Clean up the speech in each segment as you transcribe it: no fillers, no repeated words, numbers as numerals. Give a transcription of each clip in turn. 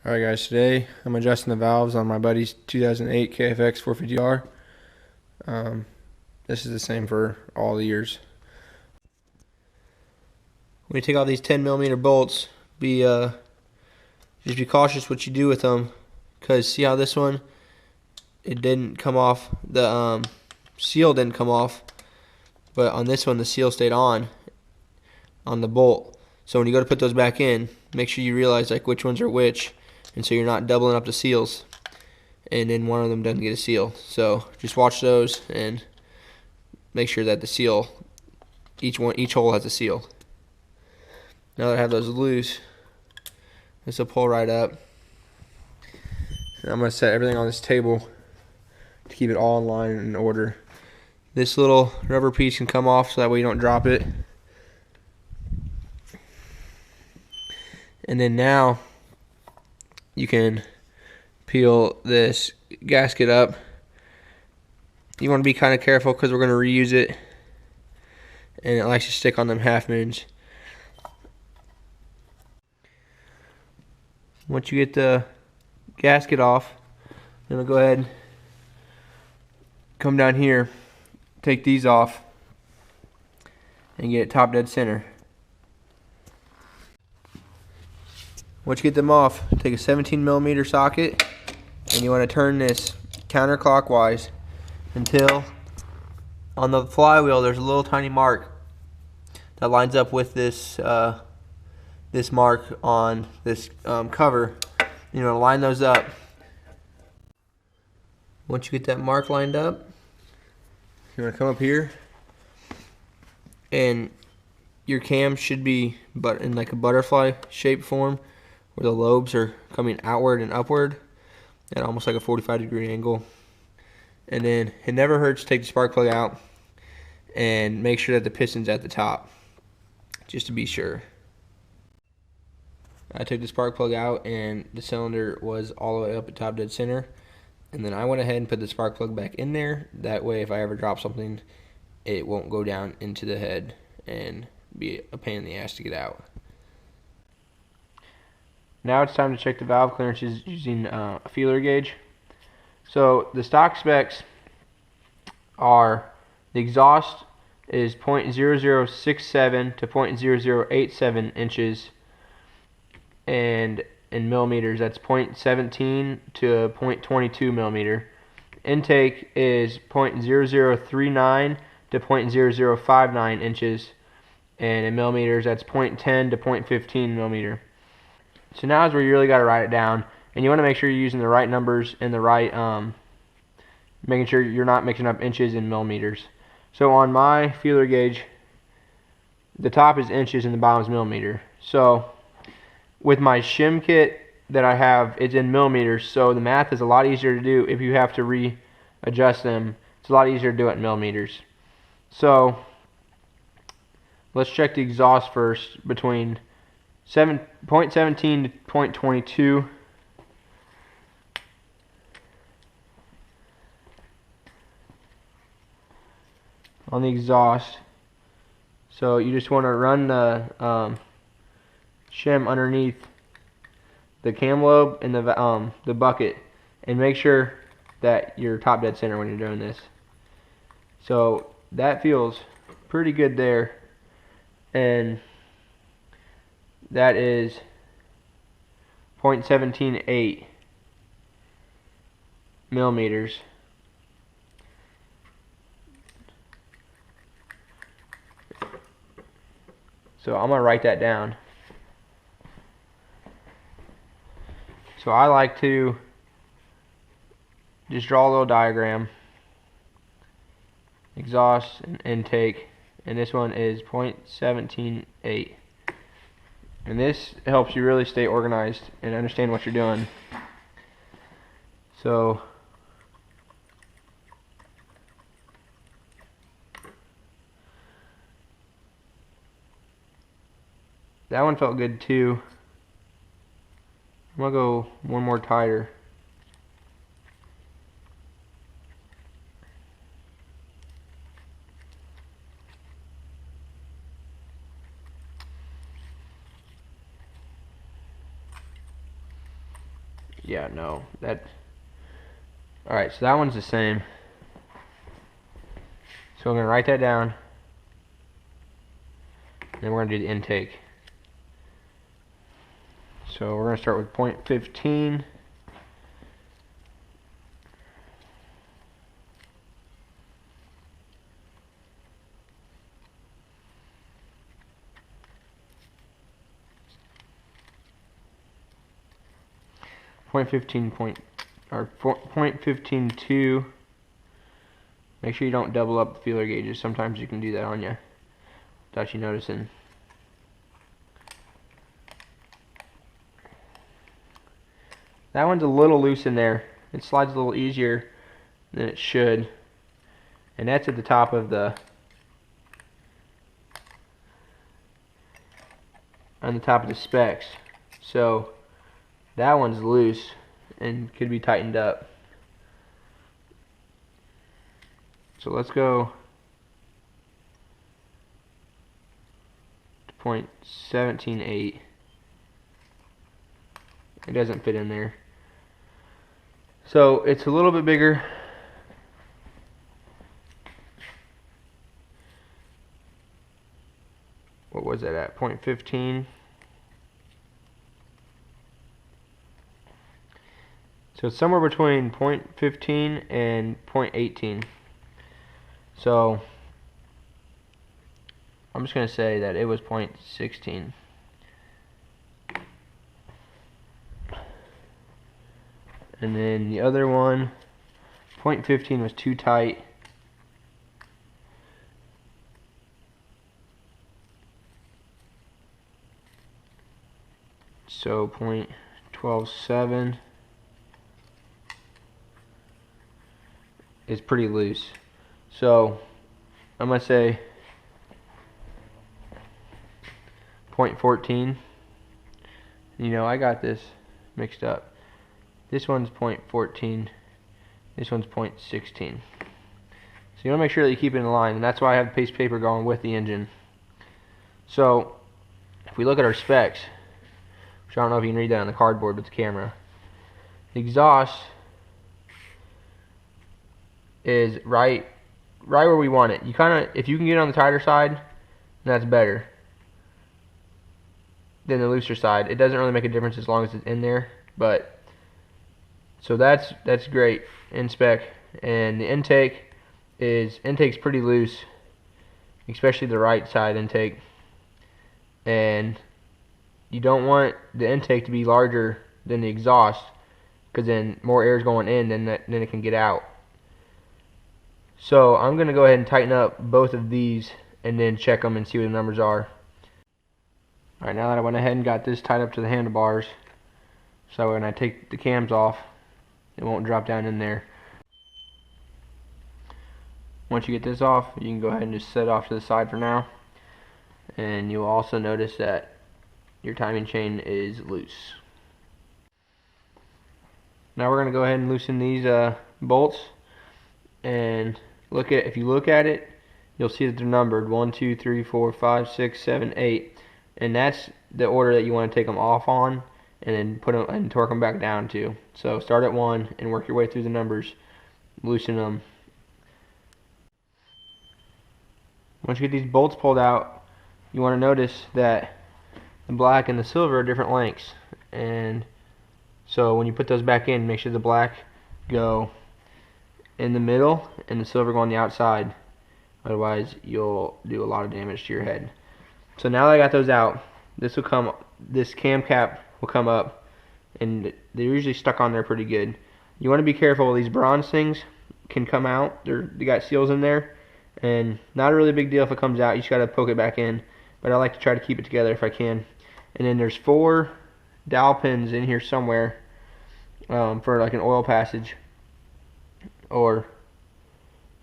Alright guys, today I'm adjusting the valves on my buddy's 2008 kfx450r. This is the same for all the years. When you take out these 10mm bolts, just be cautious what you do with them, because see how this one, it didn't come off, the seal didn't come off, but on this one the seal stayed on the bolt. So when you go to put those back in, make sure you realize like which ones are which, and so you're not doubling up the seals and then one of them doesn't get a seal. So just watch those and make sure that the seal, each hole has a seal. Now that I have those loose, this will pull right up, and I'm going to set everything on this table to keep it all in line and in order. This little rubber piece can come off so that way you don't drop it. And then now you can peel this gasket up. You want to be kind of careful because we're going to reuse it, and it likes to stick on them half moons. Once you get the gasket off, then we'll go ahead and come down here, take these off, and get it top dead center. Once you get them off, take a 17mm socket, and you want to turn this counterclockwise until on the flywheel there's a little tiny mark that lines up with this this mark on this cover. You want to line those up. Once you get that mark lined up, you want to come up here, and your cam should be in like a butterfly shape form, where the lobes are coming outward and upward at almost like a 45-degree angle. And then it never hurts to take the spark plug out and make sure that the piston's at the top, just to be sure. I took the spark plug out and the cylinder was all the way up at top dead center, and then I went ahead and put the spark plug back in there. That way if I ever drop something, it won't go down into the head and be a pain in the ass to get out. Now it's time to check the valve clearances using a feeler gauge. So the stock specs are, the exhaust is 0.0067 to 0.0087 inches, and in millimeters that's 0.17 to 0.22 millimeter. Intake is 0.0039 to 0.0059 inches, and in millimeters that's 0.10 to 0.15 millimeter. So now is where you really got to write it down, and you want to make sure you're using the right numbers and the right, making sure you're not mixing up inches and millimeters. So on my feeler gauge, the top is inches and the bottom is millimeter. So with my shim kit that I have, it's in millimeters, so the math is a lot easier to do if you have to readjust them. It's a lot easier to do it in millimeters. So let's check the exhaust first between 0.17 to 0.22. On the exhaust. So you just want to run the shim underneath the cam lobe and the bucket, and make sure that you're top dead center when you're doing this. So that feels pretty good there, and that is 0.178 millimeters. So I'm going to write that down. So I like to just draw a little diagram, exhaust and intake, and this one is 0.178. And this helps you really stay organized and understand what you're doing. So that one felt good too. I'm gonna go one more tighter. yeah, no, that. Alright, so that one's the same. So we're going to write that down. Then we're going to do the intake. So we're going to start with 0.15. Point 0.15.2. Make sure you don't double up the feeler gauges. Sometimes you can do that on you without you noticing. That one's a little loose in there. It slides a little easier than it should. And that's at the top of the specs. So that one's loose and could be tightened up. So let's go to 0.178. It doesn't fit in there. So it's a little bit bigger. What was that at? 0.15. So it's somewhere between 0.15 and 0.18. So I'm just going to say that it was 0.16. And then the other one, 0.15 was too tight. So 0.127 is pretty loose. So I'm going to say 0.14. You know, I got this mixed up. This one's 0.14. This one's 0.16. So you want to make sure that you keep it in line, and that's why I have the piece of paper going with the engine. So if we look at our specs, which I don't know if you can read that on the cardboard with the camera, the exhaust is right where we want it. You kind of, if you can get on the tighter side, that's better than the looser side. It doesn't really make a difference as long as it's in there, but so that's great in spec. And the intake's pretty loose, especially the right side intake. And you don't want the intake to be larger than the exhaust, because then more air is going in than it can get out. So I'm going to go ahead and tighten up both of these and then check them and see what the numbers are. Alright, now that I went ahead and got this tied up to the handlebars, so when I take the cams off, it won't drop down in there. Once you get this off, you can go ahead and just set it off to the side for now. And you'll also notice that your timing chain is loose. Now we're going to go ahead and loosen these bolts. And if you look at it, you'll see that they're numbered 1, 2, 3, 4, 5, 6, 7, 8. And that's the order that you want to take them off on, and then put them and torque them back down to. So start at 1 and work your way through the numbers, loosen them. Once you get these bolts pulled out, you want to notice that the black and the silver are different lengths, and so when you put those back in, make sure the black go in the middle and the silver go on the outside. Otherwise you'll do a lot of damage to your head. So now that I got those out, this cam cap will come up, and they're usually stuck on there pretty good. You want to be careful. These bronze things can come out. They got seals in there, and not a really big deal if it comes out. You just got to poke it back in, but I like to try to keep it together if I can. And then there's 4 dowel pins in here somewhere for like an oil passage or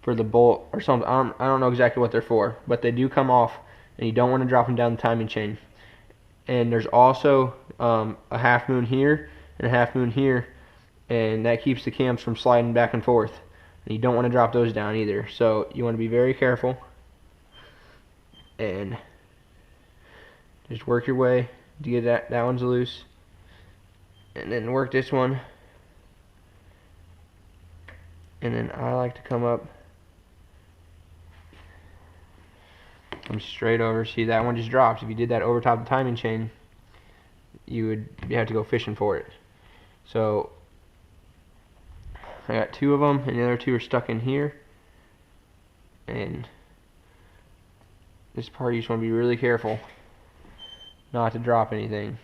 for the bolt or something. I don't know exactly what they're for, but they do come off, and you don't want to drop them down the timing chain. And there's also a half moon here and a half moon here, and that keeps the cams from sliding back and forth. And you don't want to drop those down either. So you want to be very careful and just work your way to get that one's loose, and then work this one and then I like to come straight over. See, that one just drops. If you did that over top of the timing chain, you have to go fishing for it. So I got 2 of them, and the other 2 are stuck in here. And this part, you just want to be really careful not to drop anything.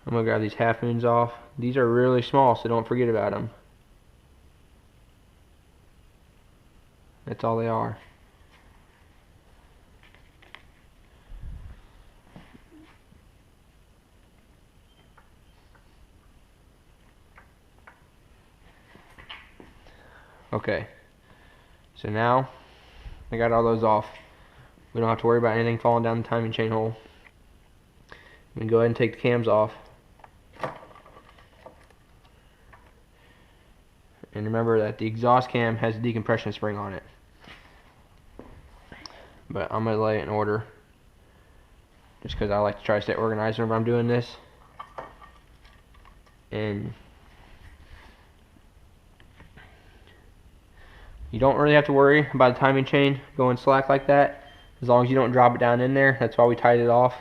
I'm going to grab these half moons off. These are really small, so don't forget about them. That's all they are. Okay, so now I got all those off. We don't have to worry about anything falling down the timing chain hole. We can go ahead and take the cams off. And remember that the exhaust cam has a decompression spring on it. But I'm going to lay it in order, just because I like to try to stay organized whenever I'm doing this. And you don't really have to worry about the timing chain going slack like that, as long as you don't drop it down in there. That's why we tied it off.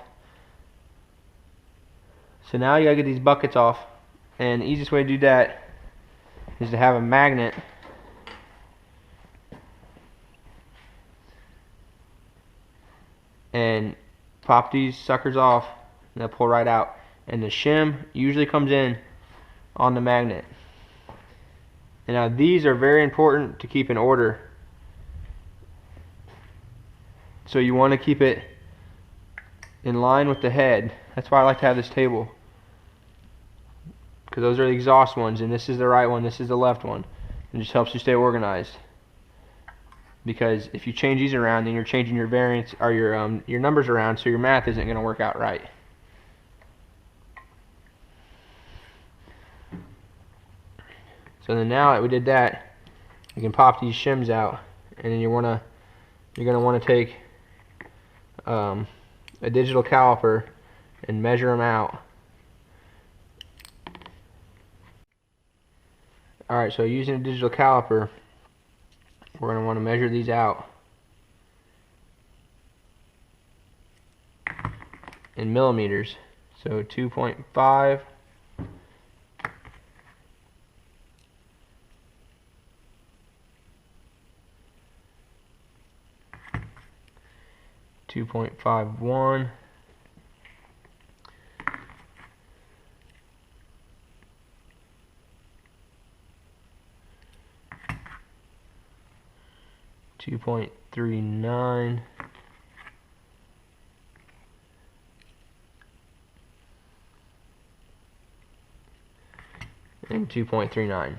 So now you gotta get these buckets off, and the easiest way to do that is to have a magnet and pop these suckers off, and they'll pull right out. And the shim usually comes in on the magnet. And now these are very important to keep in order. So you want to keep it in line with the head. That's why I like to have this table, because those are the exhaust ones, and this is the right one, this is the left one. It just helps you stay organized. Because if you change these around, then you're changing your variance or your numbers around, so your math isn't going to work out right. So then now that we did that, you can pop these shims out, and then you're going to want to take a digital caliper and measure them out. Alright, so using a digital caliper, we're going to want to measure these out in millimeters. So 2.5, 2.51, 2.39, and 2.39.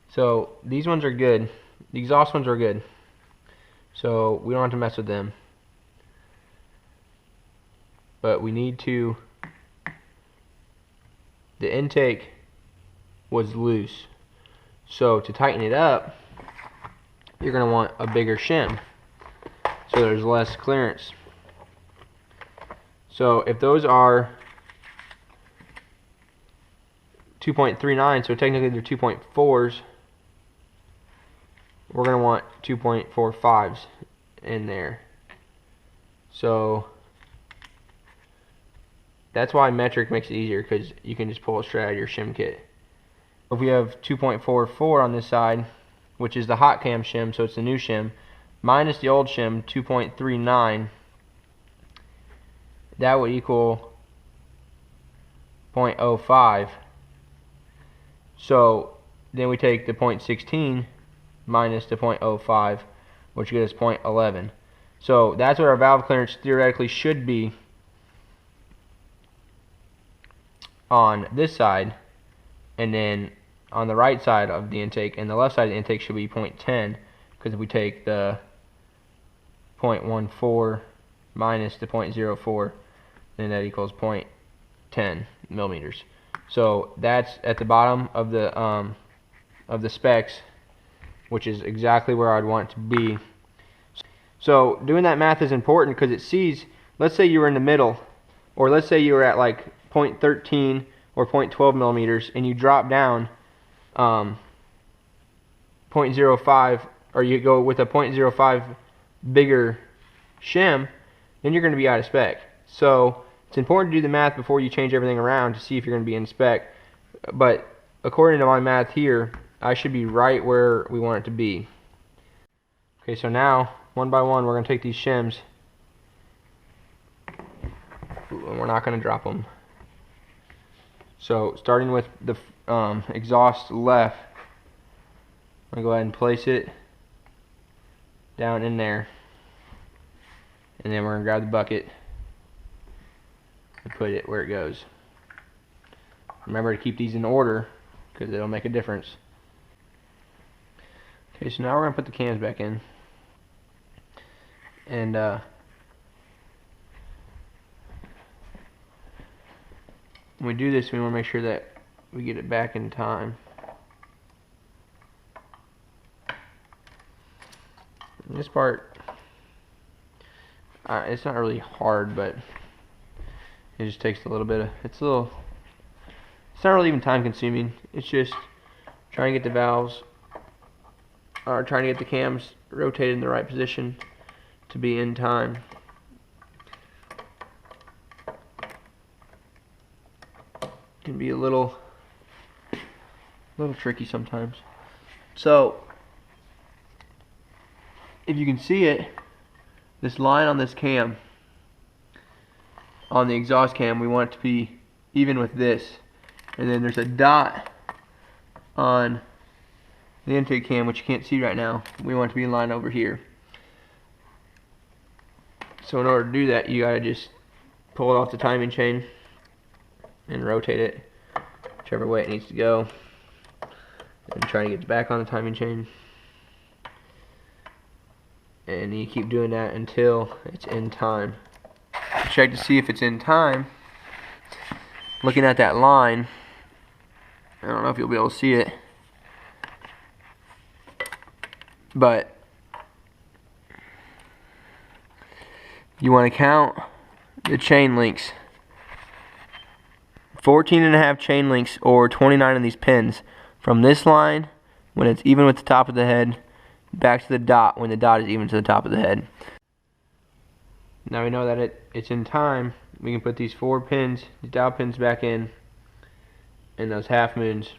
So these ones are good. The exhaust ones are good. So we don't have to mess with them. But we need to, the intake was loose. So to tighten it up, you're going to want a bigger shim, so there's less clearance. So if those are 2.39, so technically they're 2.4s, we're going to want 2.45s in there. So that's why metric makes it easier, because you can just pull it straight out of your shim kit. If we have 2.44 on this side, which is the hot cam shim, so it's the new shim, minus the old shim, 2.39, that would equal 0.05. So then we take the 0.16 minus the 0.05, which gives us 0.11. So that's what our valve clearance theoretically should be on this side, and then on the right side of the intake, and the left side of the intake should be 0.10, because if we take the 0.14 minus the 0.04, then that equals 0.10 millimeters. So that's at the bottom of the specs, which is exactly where I'd want it to be. So doing that math is important, because it sees, let's say you were in the middle, or let's say you were at like 0.13 or 0.12 millimeters, and you drop down 0.05, or you go with a 0.05 bigger shim, then you're going to be out of spec. So it's important to do the math before you change everything around to see if you're going to be in spec. But according to my math here, I should be right where we want it to be. Okay, so now one by one we're going to take these shims, and we're not going to drop them. So starting with the exhaust left, I'm going to go ahead and place it down in there, and then we're going to grab the bucket and put it where it goes. Remember to keep these in order because it'll make a difference. Okay, so now we're going to put the cams back in, and when we do this, we want to make sure that we get it back in time. And this part, it's not really hard, but it just takes a little bit of, it's not really even time consuming. It's just trying to get the valves, or trying to get the cams rotated in the right position to be in time. Can be a little tricky sometimes. So if you can see it, this line on this cam, on the exhaust cam, we want it to be even with this, and then there's a dot on the intake cam which you can't see right now. We want it to be in line over here. So in order to do that, you gotta just pull it off the timing chain and rotate it whichever way it needs to go, and try to get it back on the timing chain, and you keep doing that until it's in time. Check to see if it's in time. Looking at that line, I don't know if you'll be able to see it, but you want to count the chain links. 14.5 chain links, or 29 of these pins, from this line when it's even with the top of the head back to the dot when the dot is even to the top of the head. Now we know that it's in time. We can put these 4 pins, these dowel pins, back in, and those half moons,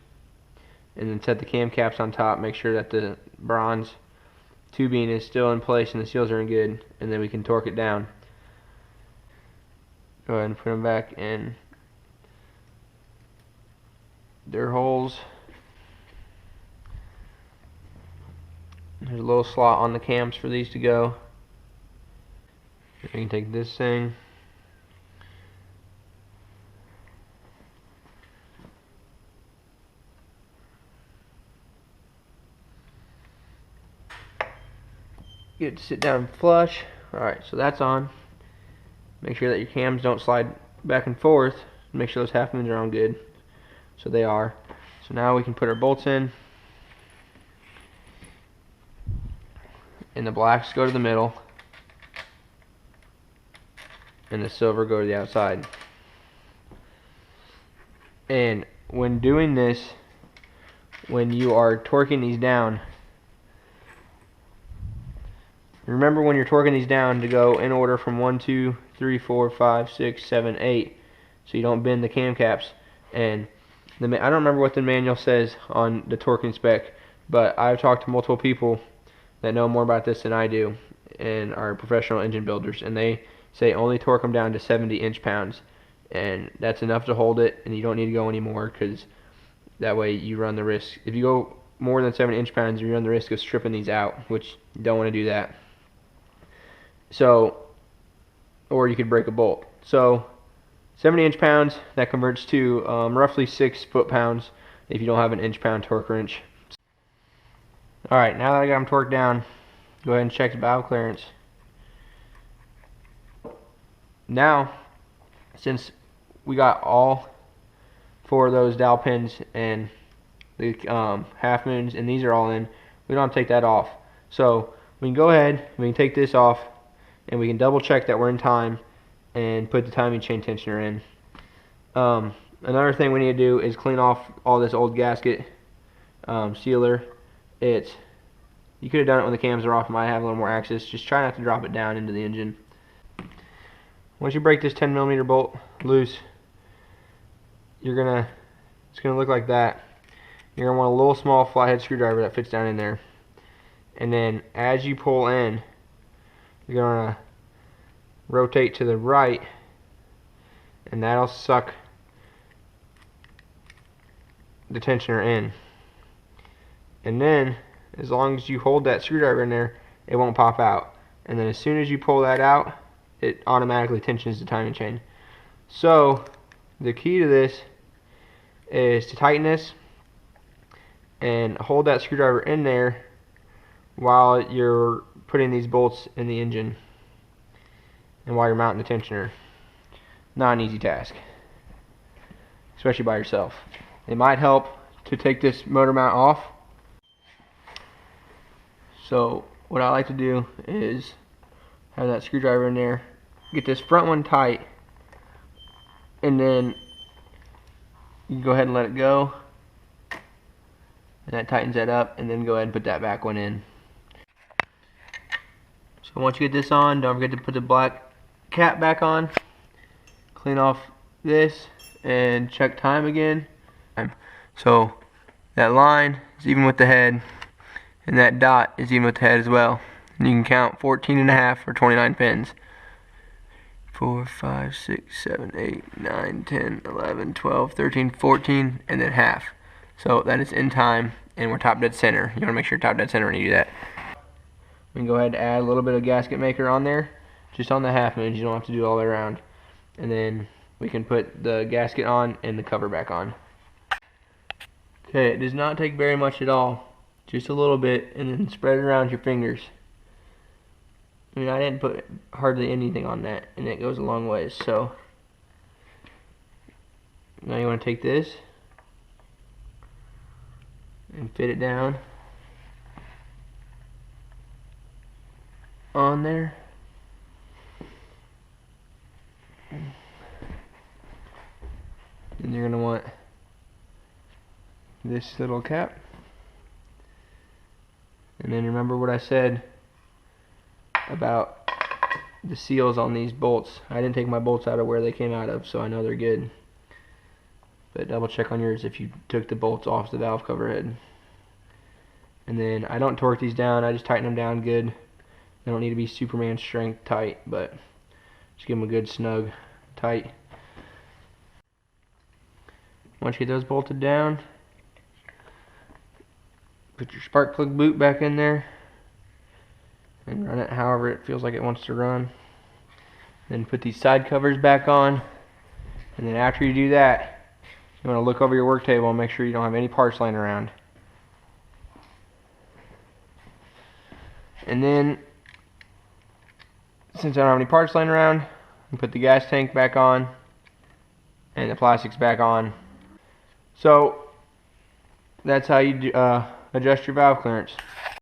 and then set the cam caps on top. Make sure that the bronze tubing is still in place and the seals are in good, and then we can torque it down. Go ahead and put them back in their holes. There's a little slot on the cams for these to go. We can take this thing, get it to sit down flush. Alright, so that's on. Make sure that your cams don't slide back and forth. Make sure those half moons are on good. So they are. So now we can put our bolts in. And the blacks go to the middle, and the silver go to the outside. And when doing this, when you are torquing these down, remember when you're torquing these down to go in order from 1, 2, 3, 4, 5, 6, 7, 8, so you don't bend the cam caps. And I don't remember what the manual says on the torquing spec, but I've talked to multiple people that know more about this than I do and are professional engine builders, and they say only torque them down to 70 inch-pounds, and that's enough to hold it, and you don't need to go anymore, because that way you run the risk. If you go more than 70 inch-pounds, you run the risk of stripping these out, which you don't want to do that. So, or you could break a bolt. So 70 inch-pounds, that converts to roughly 6 foot-pounds if you don't have an inch-pound torque wrench. Alright, now that I got them torqued down, go ahead and check the valve clearance. Now, since we got all 4 of those dowel pins and the half moons, and these are all in, we don't have to take that off. So we can go ahead, we can take this off, and we can double check that we're in time and put the timing chain tensioner in. Another thing we need to do is clean off all this old gasket sealer. You could have done it when the cams are off. It might have a little more access. Just try not to drop it down into the engine. Once you break this 10mm bolt loose, it's gonna look like that. You're gonna want a little small flathead screwdriver that fits down in there. And then as you pull in, you're gonna rotate to the right, and that'll suck the tensioner in. And then as long as you hold that screwdriver in there, it won't pop out. And then as soon as you pull that out, it automatically tensions the timing chain. So the key to this is to tighten this and hold that screwdriver in there while you're putting these bolts in the engine and while you're mounting the tensioner. Not an easy task, especially by yourself. It might help to take this motor mount off. So what I like to do is have that screwdriver in there, get this front one tight, and then you go ahead and let it go, and that tightens that up, and then go ahead and put that back one in. So once you get this on, don't forget to put the black cap back on, clean off this, and check time again. So that line is even with the head, and that dot is even with the head as well. And you can count 14.5 or 29 pins. 4, 5, 6, 7, 8, 9, 10, 11, 12, 13, 14, and then half. So that is in time, and we're top dead center. You want to make sure you're top dead center when you do that. We can go ahead and add a little bit of gasket maker on there, just on the half moons. You don't have to do it all the way around. And then we can put the gasket on and the cover back on. Okay, it does not take very much at all. Just a little bit, and then spread it around your fingers. I mean, I didn't put hardly anything on that, and it goes a long ways. So now you want to take this and fit it down on there. And you're going to want this little cap. And then remember what I said about the seals on these bolts. I didn't take my bolts out of where they came out of, so I know they're good. But double check on yours if you took the bolts off the valve cover head. And then I don't torque these down, I just tighten them down good. They don't need to be Superman strength tight, but just give them a good snug tight. Once you get those bolted down, put your spark plug boot back in there and run it however it feels like it wants to run. Then put these side covers back on, and then after you do that, you want to look over your work table and make sure you don't have any parts laying around. And then, since I don't have any parts laying around, I put the gas tank back on and the plastics back on. So that's how you adjust your valve clearance.